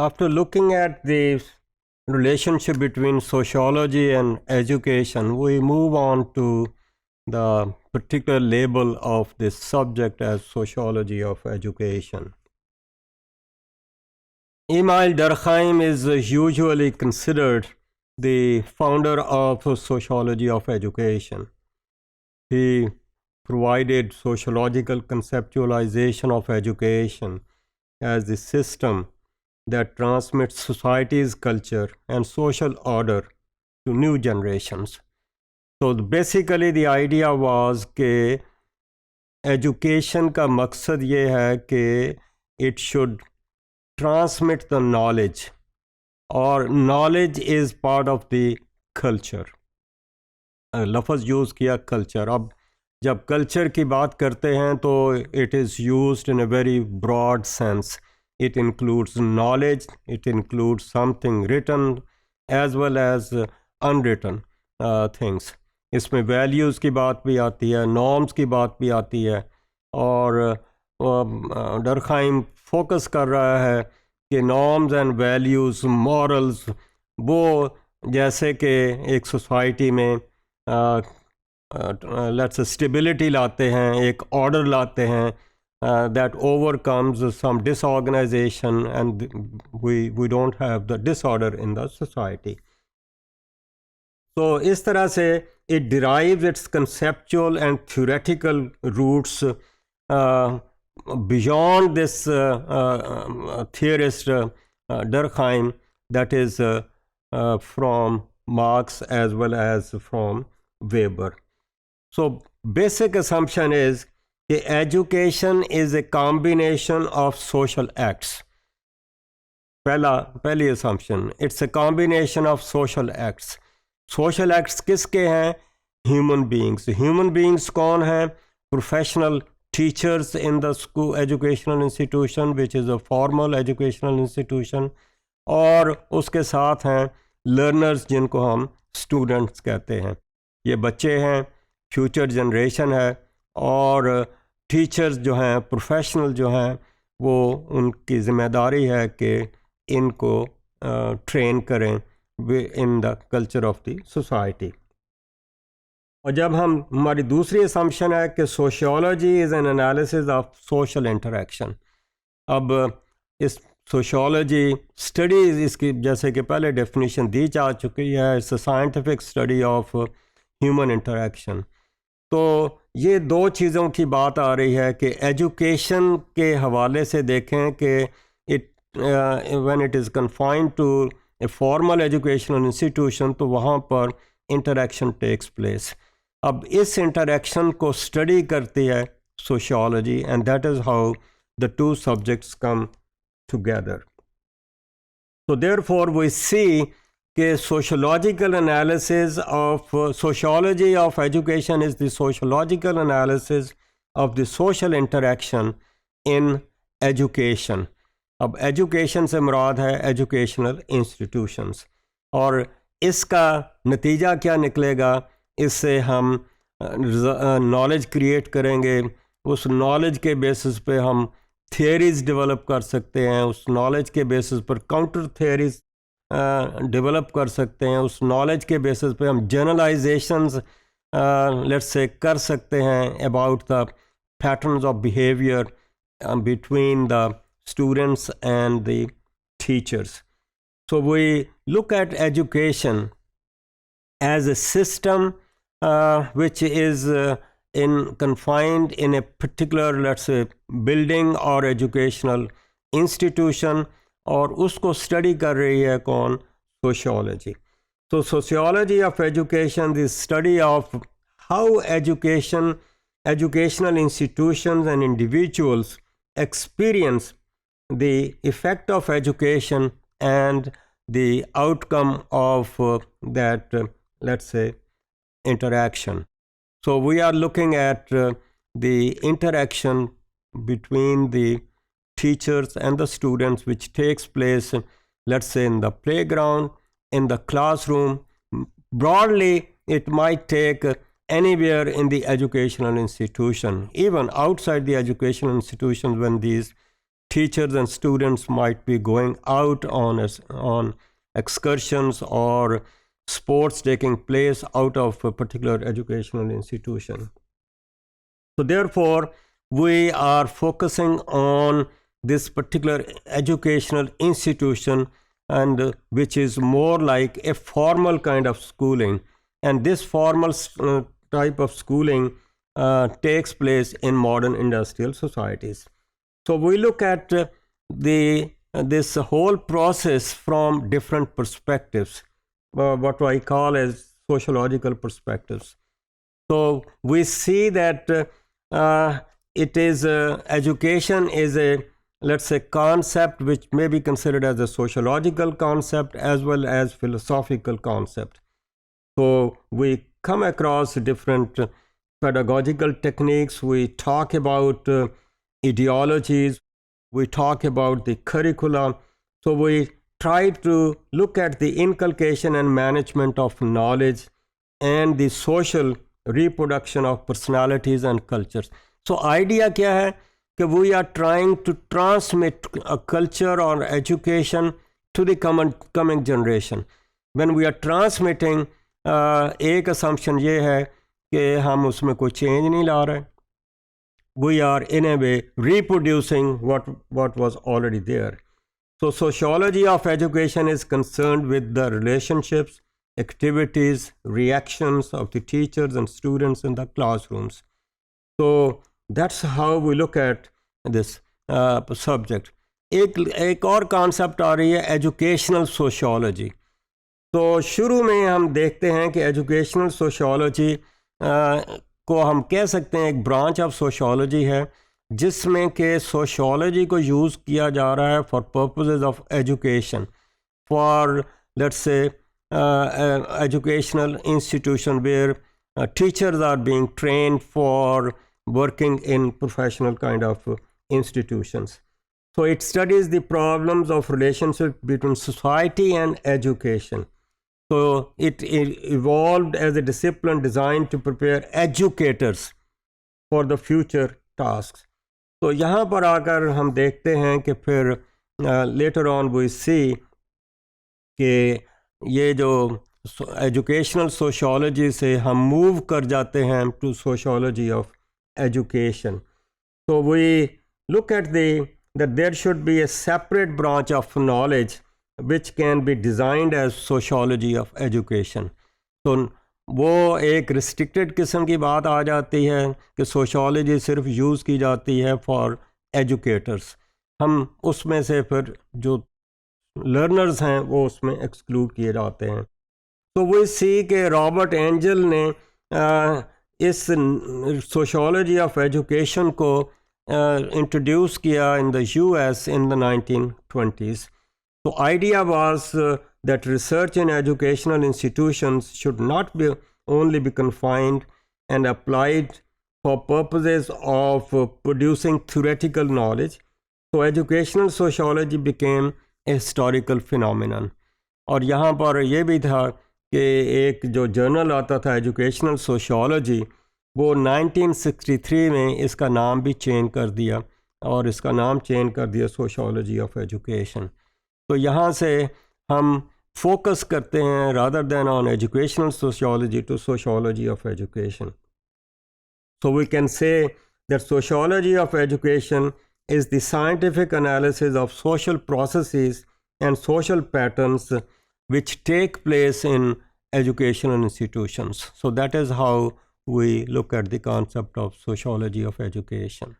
After looking at the relationship between sociology and education, we move on to the particular label of this subject as sociology of education. Emile Durkheim is usually considered the founder of sociology of education. He provided sociological conceptualization of education as the system that transmits society's culture and social order to new generations. So basically the idea was कि education का मकसद ये है कि it should transmit the knowledge और knowledge is part of the culture. लफ्ज़ use किया culture. अब जब culture की बात करते हैं तो it is used in a very broad sense. It includes knowledge, it includes something written as well as unwritten things. इसमें values की बात भी आती है, norms की बात भी आती है और डरखाइम फोकस कर रहा है कि norms and values, morals वो जैसे कि एक सोसाइटी में let's say stability लाते हैं, एक order लाते हैं that overcomes some disorganization and we don't have the disorder in the society. So इस तरह से it derives its conceptual and theoretical roots beyond this theorist Durkheim, that is from Marx as well as from Weber. So basic assumption is that education is a combination of social acts. पहली assumption, it's a combination of social acts. Social acts किसके हैं? Human beings. Human beings कौन हैं? Professional teachers in the school educational institution, which is a formal educational institution, और उसके साथ हैं learners जिनको हम students कहते हैं. ये बच्चे हैं, future generation है और टीचर्स जो हैं, प्रोफेशनल जो हैं, वो उनकी ज़िम्मेदारी है कि इनको ट्रेन करें in the culture of the society. और जब हमारी दूसरी असम्पशन है कि sociology is an analysis of social interaction. अब इस सोशियोलॉजी स्टडी इसकी जैसे कि पहले डेफिनेशन दी जा चुकी है, it's a scientific study of human interaction. तो ये दो चीज़ों की बात आ रही है कि एजुकेशन के हवाले से देखें कि it when it is confined to a formal educational institution तो वहाँ पर इंटरेक्शन टेक्स प्लेस. अब इस इंटरेक्शन को स्टडी करती है sociology and that is how the two subjects come together. So therefore we see that sociological analysis of sociology of education is the sociological analysis of the social interaction in education. अब education से मुराद है educational institutions और इसका नतीजा क्या निकलेगा? इससे हम knowledge create करेंगे, उस knowledge के basis पे हम थियरीज़ डेवलप कर सकते हैं, उस नॉलेज के बेसिस पर काउंटर थियरीज़ डेवलप कर सकते हैं, उस नॉलेज के बेसिस पे हम जनरलाइजेशंस लेट्स से कर सकते हैं about the patterns of behaviour between the students and the teachers. So we look at education as a system which is confined in a particular, let's say, building or educational institution और उसको study कर रही है कौन? Sociology. So sociology of education, the study of how educational institutions and individuals experience the effect of education and the outcome of that, let's say, interaction. So we are looking at the interaction between the teachers and the students which takes place, let's say, in the playground, in the classroom. Broadly, it might take anywhere in the educational institution, even outside the educational institution when these teachers and students might be going out on excursions or sports taking place out of a particular educational institution. So therefore, we are focusing on this particular educational institution, and which is more like a formal kind of schooling, and this formal type of schooling takes place in modern industrial societies. So we look at this whole process from different perspectives, what I call as sociological perspectives. So we see that it is education is a, let's say, concept which may be considered as a sociological concept as well as philosophical concept. So we come across different pedagogical techniques, we talk about ideologies, we talk about the curricula. So we try to look at the inculcation and management of knowledge and the social reproduction of personalities and cultures. So idea क्या है कि we are trying to transmit a culture or education to the coming generation. When we are transmitting, एक assumption ये है कि हम उसमें कोई change नहीं ला रहे. We are in a way reproducing what was already there. So sociology of education is concerned with the relationships, activities, reactions of the teachers and students in the classrooms. So that's how we look at this subject. एक और concept आ रही है educational sociology. तो शुरू में हम देखते हैं कि educational sociology को हम कह सकते हैं एक ब्रांच ऑफ सोशोलॉजी है, जिसमें कि सोशोलॉजी को यूज़ किया जा रहा है for purposes of education, for let's say educational institution where teachers are being trained for working in professional kind of institutions. So it studies the problems of relationship between society and education. So it evolved as a discipline designed to prepare educators for the future tasks. तो यहाँ पर आकर हम देखते हैं कि फिर later on we see कि ये जो educational sociology से हम move कर जाते हैं to sociology of education. So we look at that there should be a separate branch of knowledge which can be designed as sociology of education. तो वो एक restricted किस्म की बात आ जाती है कि sociology सिर्फ यूज़ की जाती है for educators. हम उसमें से फिर जो learners हैं वो उसमें exclude किए जाते हैं. तो we see कि रॉबर्ट एंजल ने इस sociology of education को introduce किया in the US in the 1920s. So idea was that research in educational institutions should not be only be confined and applied for purposes of producing theoretical knowledge. So educational sociology became a historical phenomenon. और यहाँ पर ये भी था कि एक जो journal आता था एजुकेशनल सोशियोलॉजी, वो 1963 में इसका नाम भी चेंज कर दिया और इसका नाम चेंज कर दिया सोशियोलॉजी ऑफ एजुकेशन. तो यहाँ से हम फोकस करते हैं rather than on educational sociology to sociology of education. So we can say that sociology of education is the scientific analysis of social processes and social patterns which take place in educational institutions. So that is how we look at the concept of sociology of education.